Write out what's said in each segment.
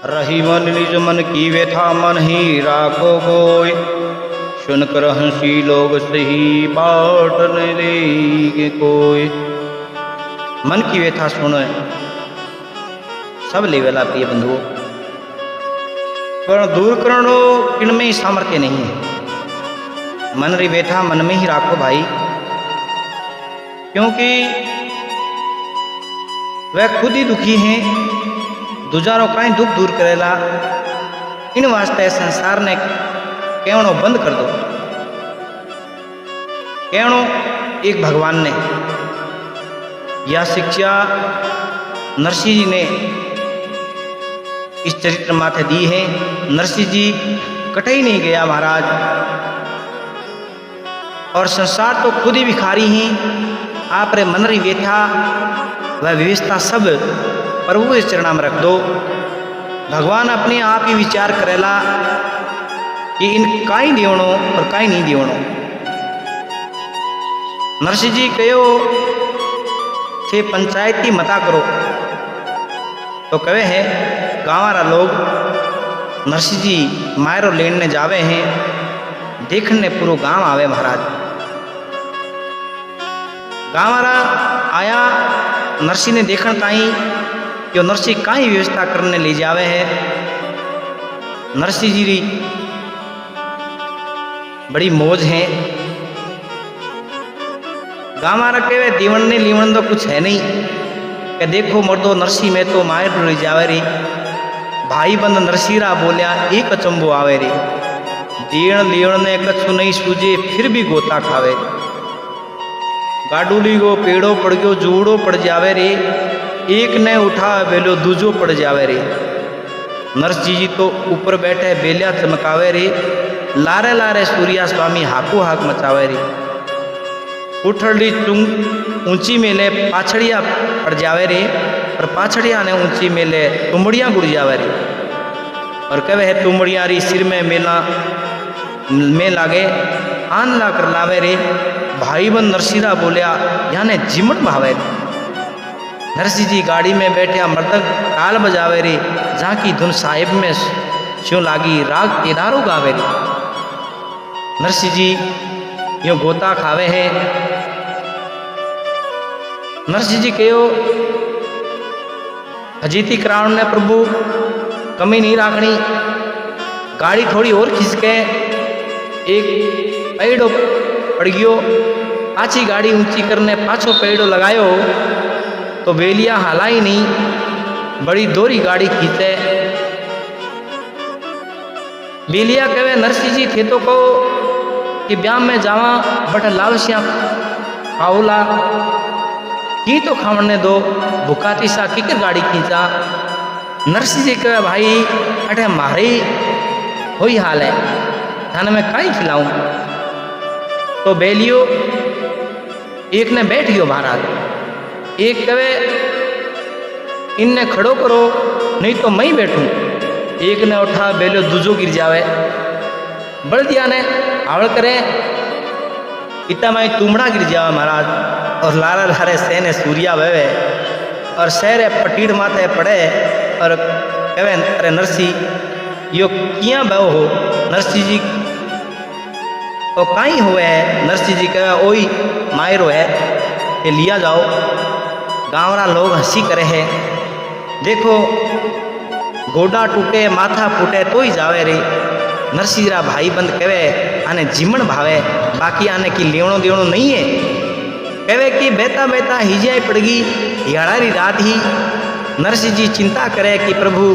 रही मन निज मन की व्यथा मन ही राखो कोय। सुनकर हंसी लोग सही बाट न लेगे कोय। मन की व्यथा सुन सब लेवेला प्रिय बंधुओं, पर दूर करो इनमें ही सामर्थ्य नहीं है। मन री व्यथा मन में ही राखो भाई, क्योंकि वह खुद ही दुखी हैं, दूजारो काई दुख दूर करेला। इन वास्ते संसार ने कहणो बंद कर दो। कहणो एक भगवान ने यह शिक्षा नरसिंह जी ने इस चरित्र माथे दी है। नरसिंह जी कटे नहीं गया महाराज, और संसार तो खुद ही भिखारी हैं। आप रे मन री व्यथा वह व्यवस्था सब प्रभु के चरणा में रख दो। भगवान अपने आप ही विचार करेला कि इन काई देवणो और काई नहीं देवणो। नरसिंह जी कहो थे पंचायती मता करो, तो कहे है गाँवारा लोग नरसिंह जी मायरो लेने जावे हैं। देखने पूरा गांव आवे महाराज। गाँवारा आया, नरसिंह ने देखन ताई कि नरसिंह काई व्यवस्था करने ले जावे है। नरसिंह जी री बड़ी मौज है। गाँवारा कहे दीवन ने लीवन तो कुछ है नहीं, कि देखो मर्दो नरसिंह में तो मायर री जावे री। भाई बंद नरसिंहरा बोलिया एक अचंबो आवे रे। दीण लीण ने कछु नहीं सूझे फिर भी गोता खावे। गाडूली गो पेड़ो पड़ गयो जूड़ो पड़ जावे रे। एक ने उठा बेलो दूजो पड़ जावे रे। नरसिंह जी तो ऊपर बैठे बेलिया चमकावे रे। लारे लारे सूर्या स्वामी हाकू हाक मचावे रे। उठड़ी चुंग ऊंची मेले पाछड़िया पड़ जावे रे, और पाछड़िया ने ऊंची मेले तुमड़िया गुड़ जावे रे। और कहे है तुमड़िया री सिर में मेला में लागे आन ला कर लावे रे। भाई बन नरसिंहरा बोलिया याने जिमन भावे। नरसिंह जी गाड़ी में बैठे मर्दक ताल बजावे रे। जहाँ की धुन साहिब में क्यों लागी राग केदारो गावे रे। नरसिंह जी यो गोता खावे है। नरसिंह जी कहो अजीती कराउन ने प्रभु कमी नहीं राखनी। गाड़ी थोड़ी और खिसके एक पेड़ो पड़ गयो। पाछी गाड़ी ऊंची करने पाछो पेड़ो लगायो तो बेलिया हाला ही नहीं। बड़ी दोरी गाड़ी खींचे। बेलिया कहे नरसिंह जी थे तो कहो कि ब्याह में जावा बट लावसिया पाउला की तो खावने दो। भुकाती सा किकर गाड़ी खींचा। नरसिंह जी कहे भाई अटे मारे वही हाल है, थाने में काई खिलाऊं। तो बेलियो एक ने बैठ गयो महाराज। एक कहे इनने खड़ो करो नहीं तो मैं ही बैठूं। एक ने उठा बेलियो दूजो गिर जावे। बड़ दिया ने आवड़ करे इतना मैं तुमड़ा गिर जावा महाराज। और लारा लारे सहने सूर्या बहे और सहरे पटीड़ माथे पड़े। और कहे अरे नरसिंह यो किया बहो हो। नरसिंह जी तो काई हुए है। नरसिंह जी कहे ओई मायरो है ये लिया जाओ। गाँवरा लोग हंसी करे है। देखो गोडा टूटे माथा फूटे तो ही जावे रे। नरसिंहरा भाई बंद कहे आने जीमन भावे, बाकी आने की लेवणो देवणो नहीं है। कहे कि बेता बेता हिजाई पड़गी याड़ारी रात ही। नरसिंह जी चिंता करे कि प्रभु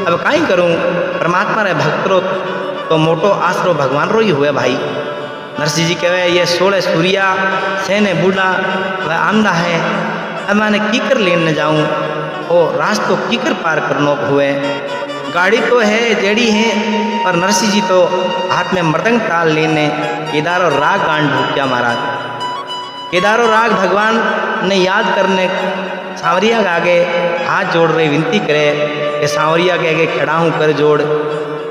अब काई करूं। परमात्मा रे भक्त रो तो मोटो आसरो भगवान रो ही हुए भाई। नरसिंह जी कहे ये 16 सूर्या सेने बूढ़ा वह आंधा है। अब मैंने कीकर लेने जाऊं और रास्तो कीकर पार करनो हुए। गाड़ी तो है जेड़ी है, पर नरसिंह जी तो हाथ में मृदंग ताल लेने केदारो राग गांड ढूंढा महाराज। केदारो राग भगवान ने याद करने सांवरिया के आगे हाथ जोड़ रहे विनती करे कि सांवरिया के आगे खड़ा हूँ कर जोड़।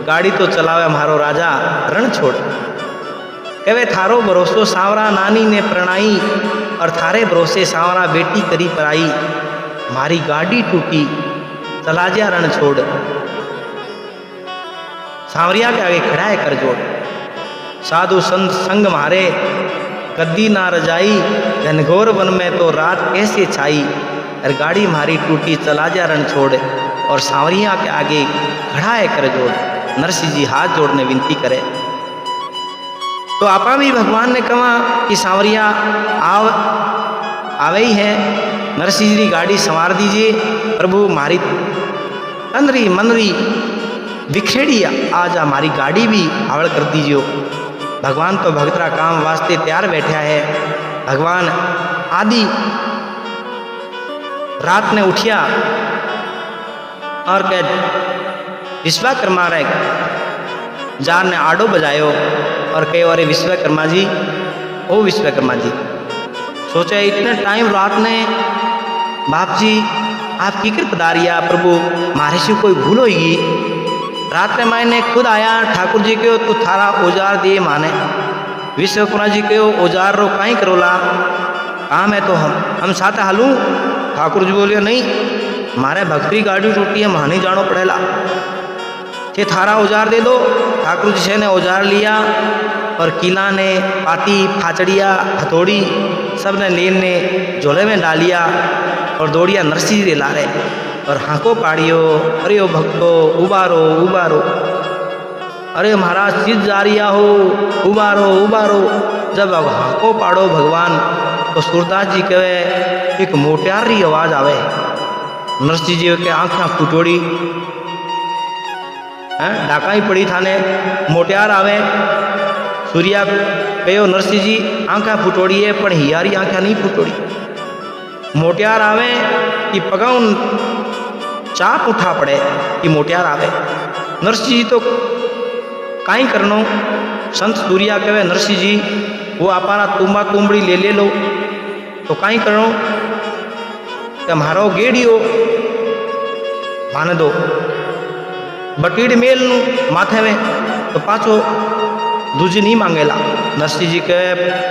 गाड़ी तो चलावे मारो राजा रण छोड़। कहे थारो भरोसो सांवरा नानी ने प्रणाई, और थारे भरोसे सांवरा बेटी करी पराई। मारी गाड़ी टूटी चला जा रण छोड़। सांवरिया के आगे खड़ा है कर जोड़। साधु संत संग मारे गद्दी ना रजाई, घनघोर वन में तो रात कैसे छाई। और गाड़ी मारी टूटी चला जा रण छोड़, और सांवरिया के आगे खड़ा है कर जोड़। नरसिंह जी हाथ जोड़ने विनती करे। तो आपा भी भगवान ने कहा कि सांवरिया आवे ही है, नरसिंह जी गाड़ी संवार दीजिए। प्रभु मारी तंदरी मनरी बिखेड़ी आज हमारी गाड़ी भी आवड़ कर दीजियो। भगवान तो भगतरा काम वास्ते तैयार बैठा है। भगवान आदि रात ने उठिया और कह विश्वकर्मा रे जार ने आडो बजायो और कहे अरे विश्वकर्मा जी, ओ विश्वकर्मा जी, सोचा इतने टाइम रात ने बाप जी आप की पधारिया प्रभु, मारे से कोई भूल होगी। रात में मैंने खुद आया ठाकुर जी के तो थारा औजार दिए माने। विश्वकर्मा जी के औजार रो कहीं करोला काम है तो हम साथ हालूँ। ठाकुर जी बोलिए नहीं, मारे भक्ति गाड़ी टूटी है, मानी जानो पड़ेला, ये थारा औजार दे दो। ठाकुर जी से ने औजार लिया और किला ने पाती फाचड़िया हथौड़ी सब ने लेन ने झोले में डालिया और दौड़िया नरसिंह जी ला रहे और हाँको पाड़ियो, अरे ओ भक्तो उबारो उबारो, अरे महाराज चीज जा रिया हो, उबारो उबारो। जब अब हाँको पाड़ो भगवान तो सूरदास जी कहे एक मोटियार री आवाज आवे। नरसिंह जी के आँखें फुटोड़ी डाका ही पड़ी थाने मोटियार आवे। सूर्या कहो नरसिंह जी आँखें फुटोड़ी है पर हियारी आँखें नहीं फुटोड़ी। मोटियार आवे कि पगाउन चाप उठा पड़े कि मोटियार आवे। नरसिंह जी तो काई करनो। संत सूर्या कहे नरसिंह जी वो आपारा तुम्बा तुमड़ी ले लो तो काई करनो कि मारो गेड़ियो माने दो बटीड़ मेल माथे में तो पाछो दूजी नहीं मांगेला। नरसिंह जी के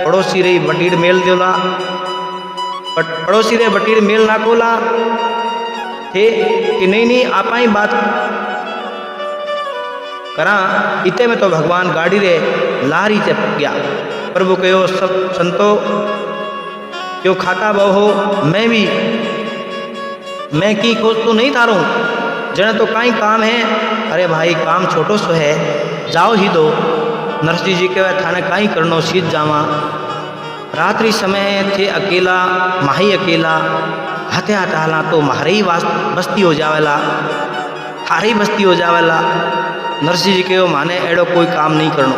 पड़ोसी रही बटीड़ मेल देला, पड़ोसी रे बटीड़ मेल नाकोला थे कि नहीं आपा ही बात करा। इतने में तो भगवान गाड़ी रे लारी चप गया। प्रभु कहो सब संतो क्यों खाता बहु, मैं की खोज तो नहीं थारूँ, जने तो कहीं काम है। अरे भाई काम छोटो सो है, जाओ ही दो। नरसिंह जी के थाने कहीं करनो सीध जावा। रात्रि समय थे अकेला, माही अकेला हाथे हाथ हाला तो मारे ही बस्ती हो जावेला, थारी बस्ती हो जावेला। नरसिंह जी कहो माने एड़ो कोई काम नहीं करनो।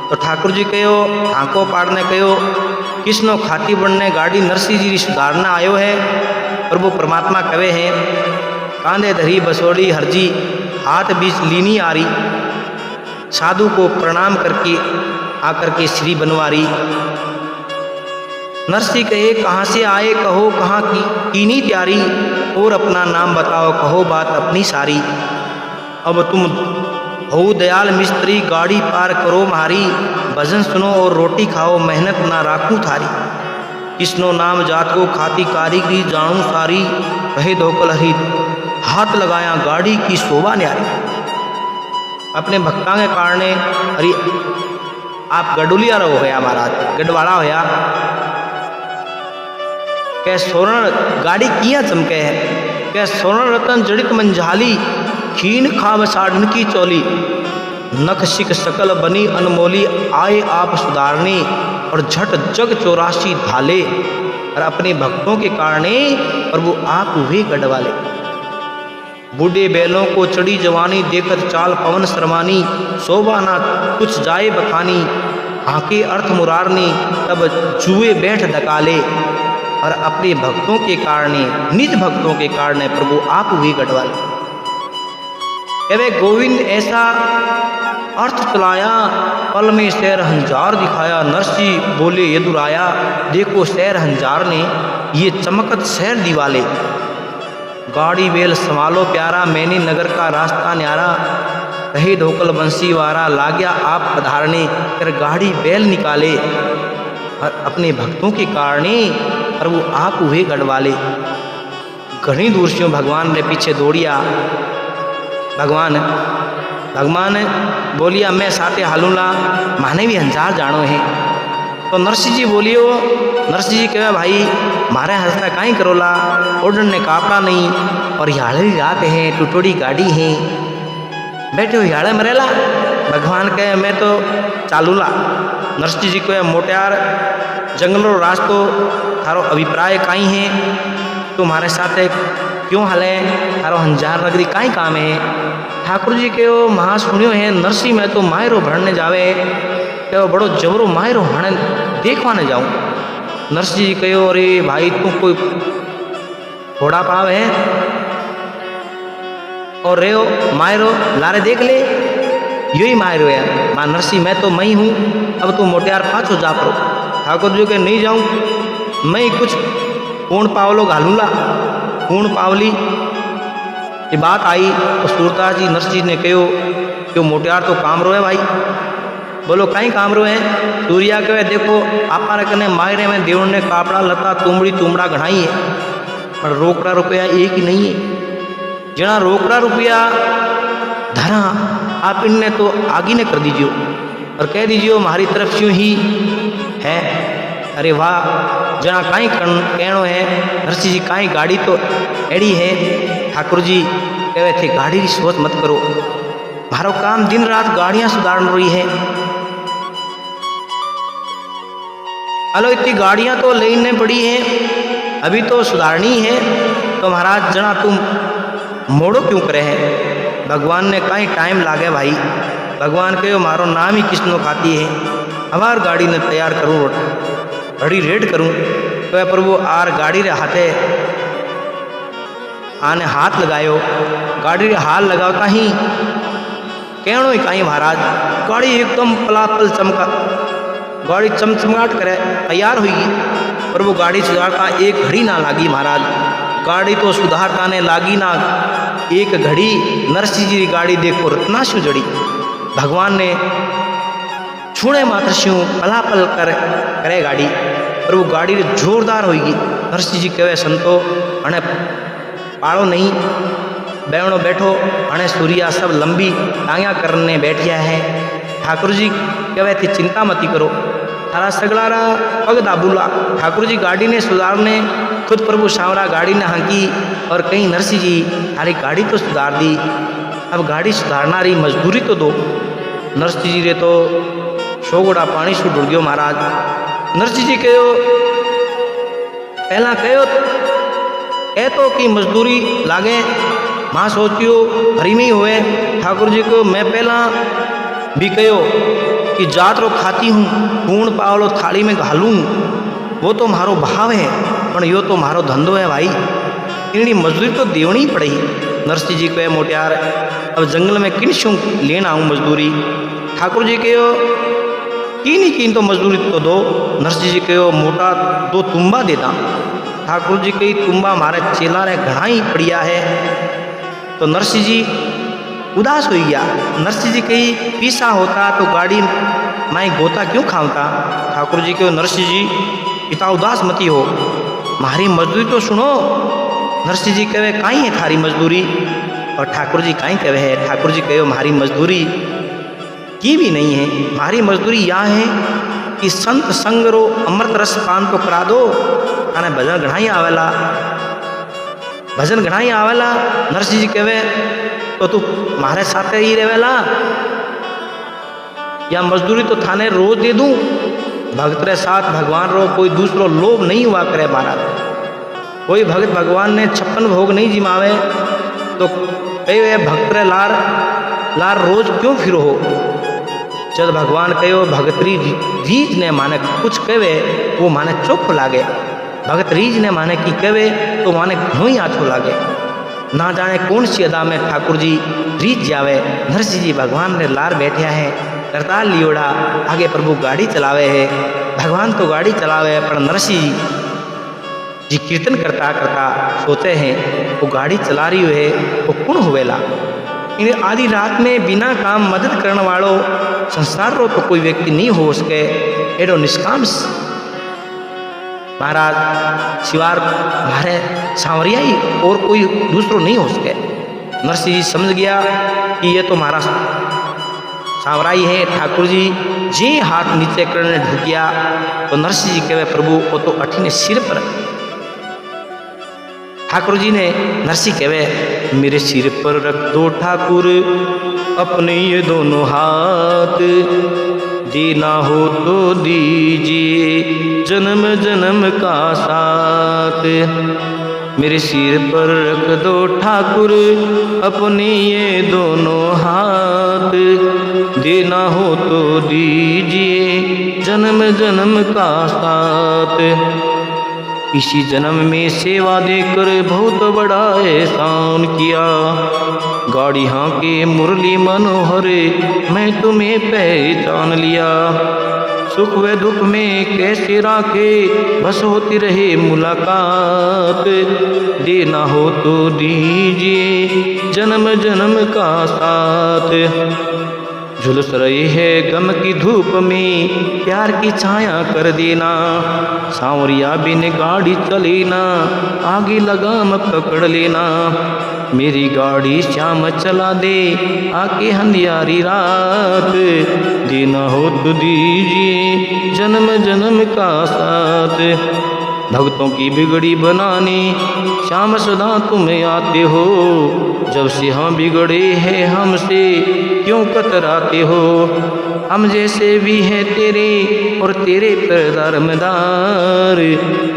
तो ठाकुर जी कहो हाँको पाड़ने कहो किसनो खाती बनने गाड़ी नरसिंह जी सुधारना आयो है। प्रभु परमात्मा कवे हैं कांधे धरी बसोड़ी हरजी हाथ बीच लीनी आरी, साधु को प्रणाम करके आकर के श्री बनवारी। नरसिंह कहे कहाँ से आए कहो कहाँ की कीनी त्यारी, और अपना नाम बताओ कहो बात अपनी सारी। अब तुम हो दयाल मिस्त्री गाड़ी पार करो मारी, भजन सुनो और रोटी खाओ मेहनत ना राखूं थारी। किसनो नाम जात को खाती कारीगरी जानू सारी, कहे धोकल हरी हाथ लगाया गाड़ी की शोभा न्यारी। अपने भक्ता के कारण अरे आप गडुलिया रहो गया महाराज, गडवाड़ा होया कै सोरण गाड़ी किया चमके है, कै सोरण रतन जड़ित मंझाली खीन खाब साढ़न की चोली। नख शिक सकल बनी अनमोली आए आप सुधारने, और झट जग 84 धाले। और अपने भक्तों के कारण प्रभु आप हुए गढ़वाले। बूढ़े बैलों को चढ़ी जवानी देखकर चाल पवन शर्मानी, शोभा ना कुछ जाए बखानी आके अर्थ मुरारनी, तब जुए बैठ डकाले। और अपने भक्तों के कारण निज भक्तों के कारण प्रभु आप हुए गढ़वाले। कहे गोविंद ऐसा अर्थ चलाया पल में शहर हंजार दिखाया। नरसिंह बोले ये दुराया देखो शहर हंजार ने ये चमकत शहर दिवाले। गाड़ी बेल संभालो प्यारा मैंने नगर का रास्ता न्यारा, कहे धोकल बंसी वारा लाग्या आप पधारने। कर गाड़ी बैल निकाले और अपने भक्तों के कारण प्रभु आप हुए गढ़वाले। घनी दूर से भगवान ने पीछे दौड़िया। भगवान भगवान बोलिया मैं साथे हालूला माने भी हंजार जानो है। तो नरसिंह जी बोलियो, नरसिंह जी कहे भाई मारे हंसना काई करोला, ओढ़ने कापड़ा नहीं और ह्याड़ी रात है, टुटोड़ी गाड़ी है, बैठे हो ह्याड़े मरेला। भगवान कहे मैं तो चालूला। नरसिंह जी कहे मोटियार जंगलो रास्तो थारो अभिप्राय काई है, तुम्हारे साथ क्यों हले, थारो हंजार नगरी काई काम है। ठाकुर जी के महा सुनियो है नरसिंह मैं तो मायरो भरने जावे, क्या बड़ो जबरो मायरो हणे देखवाने जाऊं। नरसिंह जी कहो अरे भाई तू कोई घोड़ा पाव है और रे मायरो लारे देख ले, यू ही मायरो है। मां नरसिंह मैं तो मई हूँ, अब तू मोटियार पाछो जा पड़ो। ठाकुर जी के नहीं जाऊं, मैं कुछ पूर्ण पावलो घालूंगा। पूर्ण पावली ये बात आई तो सूरदास जी नरसिंह ने कहो कि मोटियार तो काम रो है भाई। बोलो कहीं काम रो है। सूर्या कहे देखो आपा कने मायरे में देवण ने कापड़ा लता तुमड़ी तुमड़ा घणाई है, पर रोकड़ा रुपया एक ही नहीं है। जना रोकड़ा रुपया धरा आप इनने तो आगे ने कर दीजिए और कह दीजिए हमारी तरफ से ही है। अरे वाह जना काई कहनो है। नरसिंह जी काई गाड़ी तो एड़ी है। ठाकुर जी कहे थे गाड़ी की सोच मत करो, मारो काम दिन रात गाड़ियां सुधार रही है। हेलो इतनी गाड़ियां तो लेने पड़ी है, अभी तो सुधारनी है, तो महाराज जना तुम मोड़ो क्यों करे है। भगवान ने कहीं टाइम लागे भाई। भगवान कहो मारो नाम ही किसनो खाती है, हमार गाड़ी ने तैयार करूँ, बड़ी रेड करूँ। तो प्रभु आर गाड़ी रे हाथे आने हाथ लगायो, गाड़ी रे हाथ लगावता ही कहनो ही कहीं महाराज गाड़ी एकदम पलापल चमका, गाड़ी चमचमाट करे तैयार हुई। पर वो गाड़ी सुधारता एक घड़ी ना लागी महाराज, गाड़ी तो सुधारता ने लागी ना एक घड़ी। नरसिंह जी की गाड़ी देखो रत्ना शू जड़ी। भगवान ने छूणे मात्र शू पलापल करे गाड़ी, पर वो गाड़ी जोरदार होगी। नरसिंह जी कहे संतो अने पाड़ो नहीं बैठो बैठो, अने सूर्या सब लंबी टांगियाँ करने बैठिया है। ठाकुर जी कहे थी चिंता मती करो, थारा सगड़ारा पग दाबूला। ठाकुर जी गाड़ी ने सुधारने खुद प्रभु सांवरा गाड़ी ने हाँकी और कहीं नरसिंह जी थारी गाड़ी तो सुधार दी, अब गाड़ी सुधारना रही मजदूरी तो दो। नरसिंह जी रे तो शोगोड़ा पानी शू डुड़ गयो महाराज। नरसिंह जी कहो पहला कहो कह तो कि मजदूरी लागे, माँ सोचियो हरी में ही हुए। ठाकुर जी को मैं पहला भी कहो कि जात रो खाती हूँ, पूर्ण पावलो थाली में घालूँ, वो तो मारो भाव है, पर यो तो मारो धंधो है भाई, इनकी मजदूरी तो देवनी पड़ी। नरसिंह जी कहे मोटियार अब जंगल में किन शू लेना आऊँ मजदूरी। ठाकुर जी कहो की तो मजदूरी तो दो। नरसिंह जी कहो मोटा दो तुम्बा देता। ठाकुर जी कही तुम्बा हमारे चेला रे घना ही बढ़िया है। तो नरसिंह जी उदास हो गया। नरसिंह जी कही पीसा होता तो गाड़ी माई गोता क्यों खावता। ठाकुर जी कहो नरसिंह जी पिता उदास मती हो, मारी मजदूरी तो सुनो। नरसिंह जी कहे काई है थारी मजदूरी, और ठाकुर जी काई कहे है। ठाकुर जी कहो मारी मजदूरी की भी नहीं है, मारी मजदूरी यह है कि संत संग रो अमृत रस पान तो करा दो, आने भजन घणाई आवेला, भजन घणाई आवेला। नरसिंह जी कहे तो तू मारे साथ ही रहेला, या मजदूरी तो थाने रोज दे दूं। भक्त रे साथ भगवान रो कोई दूसरो लोभ नहीं हुआ करे महाराज। कोई भक्त भगवान ने 56 भोग नहीं जिमावे तो कहे भक्त रे लार लार रोज क्यों फिरो हो। जब भगवान कहो भगतरी रीज ने माने कुछ कहे वो माने चोख लागे, भगत रीज ने माने की कहे तो माने घणो ही आछो लागे। ना जाने कौन सी अदा में ठाकुर जी रीत जावे। नरसिंह जी भगवान ने लार बैठा है, करताल लियोड़ा, आगे प्रभु गाड़ी चलावे है। भगवान तो गाड़ी चलावे पर नरसिंह जी कीर्तन करता करता सोते हैं वो गाड़ी चला रही है वो कौन हुएला। इन आधी रात में बिना काम मदद करने वालों संसार रो तो कोई व्यक्ति नहीं हो सके। एडो निष्काम महाराज शिवार मारे सांवरिया ही और कोई दूसरो नहीं हो सके। नरसिंह जी समझ गया कि ये तो हमारा सांवराई है ठाकुर जी जी हाथ नीचे करने ढुकिया तो नरसिंह जी कहे प्रभु वो तो अठीने सिर पर। ठाकुर जी ने नरसिंह कहे मेरे सिर पर रख दो ठाकुर अपने ये दोनों हाथ, देना हो तो दीजिए जन्म जन्म का साथ। मेरे सिर पर रख दो ठाकुर अपने ये दोनों हाथ, देना हो तो दीजिए जन्म जन्म का साथ। इसी जन्म में सेवा देकर बहुत बड़ा एहसान किया, गाड़ी हाँ के मुरली मनोहर मैं तुम्हें पहचान लिया। सुख व दुख में कैसे राखे बस होती रहे मुलाकात, देना हो तो दीजिए जन्म जन्म का साथ। झुलस रही है गम की धूप में प्यार की छाया कर देना, सांवरिया बिन गाड़ी चले ना आगे लगाम पकड़ लेना। मेरी गाड़ी श्याम चला दे आके अंधियारी रात, देना हो तो दीजिए जन्म जन्म का साथ। भक्तों की बिगड़ी बनाने श्याम सदा तुम आते हो, जब से हम बिगड़े हैं हमसे क्यों कतराते हो। हम जैसे भी हैं तेरे और तेरे पर दारमदार,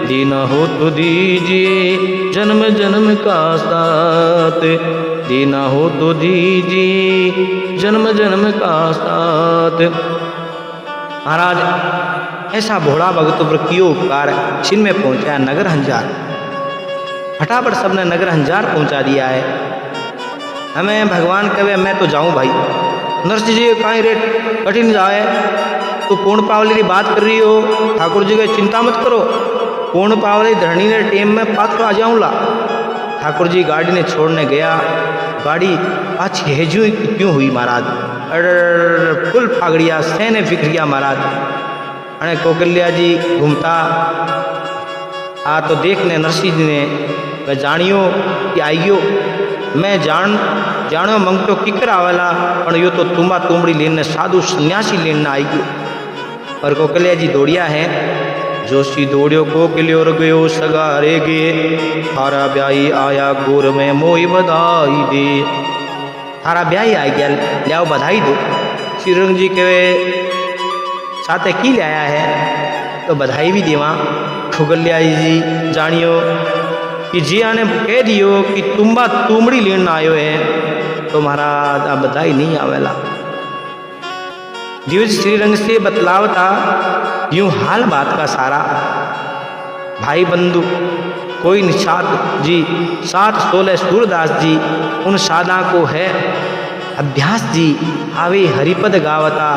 देना हो तो दीजिए जन्म जन्म का साथ, देना हो तो दीजिए जन्म जन्म का साथ। महाराज ऐसा भोड़ा भगत पर कियो उपकार, छिन में पहुंचा नगर हंजार। फटाफट सबने नगर हंजार पहुंचा दिया है। हमें भगवान कहे मैं तो जाऊं भाई। नरसिंह जी कहीं रेट कठिन जाए तो पूर्ण पावली की बात कर रही हो, ठाकुर जी की चिंता मत करो, पूर्ण पावली धरनी ने टेम में पाछो आ जाऊंगा। ठाकुर जी गाड़ी ने छोड़ने गया, गाड़ी पाछी हेजू क्यों हुई महाराज, अरे फुल फागड़िया सहने फिक्रिया महाराज। अने कोकलिया जी घूमता आ तो देखने नरसिंह जी ने मैं जानियो कि आइयो, मैं जानो मंगतो किकर आवेला पण यो तो तुम्बा तुमड़ी लेने साधु सन्यासी लेने आई गयो। पर कोकलिया जी दौड़िया है, जोशी दौड़ियो कोकलियो र गयो सगारे गे, थारा ब्याई आया गोर में मोई बधाई दे। थारा ब्याई आ गया लियाओ बधाई दो। श्रीरंग जी के साथे की ले आया है तो बधाई भी देवा। खुगलिया जी जानियो कि जी आने कह दियो कि तुम्बा तुमड़ी लेना आयो है तो महाराज अब बधाई नहीं आवेला। दिवज श्रीरंग से बतलावता यूं हाल बात का सारा। भाई बंधु कोई निषाद जी 7-16 सूरदास जी उन सादा को है अभ्यास जी आवे हरिपद गावता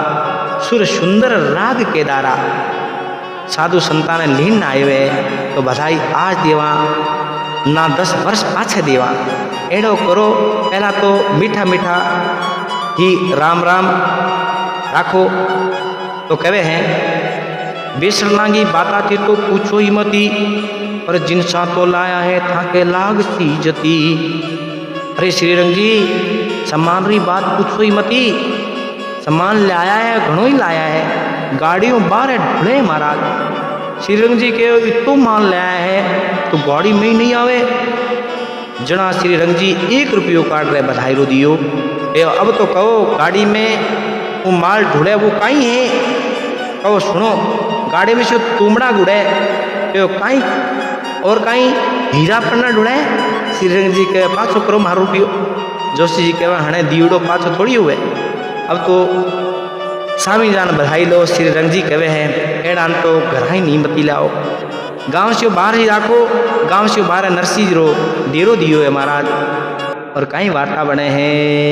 सुर सुंदर राग के दारा। साधु संतान लीन आयो है तो बधाई आज देवा ना 10 वर्ष पाछे देवा। एड़ो करो पहला तो मीठा मीठा ही राम राम राखो। तो कहे हैं बेसर लांगी बाता थी तो पूछो ही मती, पर जिनसा तो लाया है थाके लाग सी जती। अरे श्रीरंग जी सम्मान री बात पूछो ही मती, सम्मान लाया है घणो ही लाया है, गाड़ियों बाहर ढूंढे महाराज। श्रीरंग जी के इतो मान लाया है तो गाड़ी में ही नहीं आवे। जना श्रीरंग जी 1 रुपयो काट रहे बधाई रो दियो। अब तो कहो गाड़ी में वो माल ढूंढे वो कहीं है, कहो सुनो गाड़ी में से तुमड़ा गुड़े कहीं और कहीं हीरा पन्ना ढूंढे। श्रीरंग जी के पाछो करो मार रुपयो। जोशी जी कहे हणे दीवड़ो पाछो थोड़ी हुए। अब तो स्वामी जान बधाई लो। श्रीरंग जी कहे हैं एड़ा तो घर ही नहीं मती लाओ, गांव से बाहर ही राखो। गांव से बाहर नरसिंह रो डेरो दियो है महाराज और कहीं वार्ता बने हैं।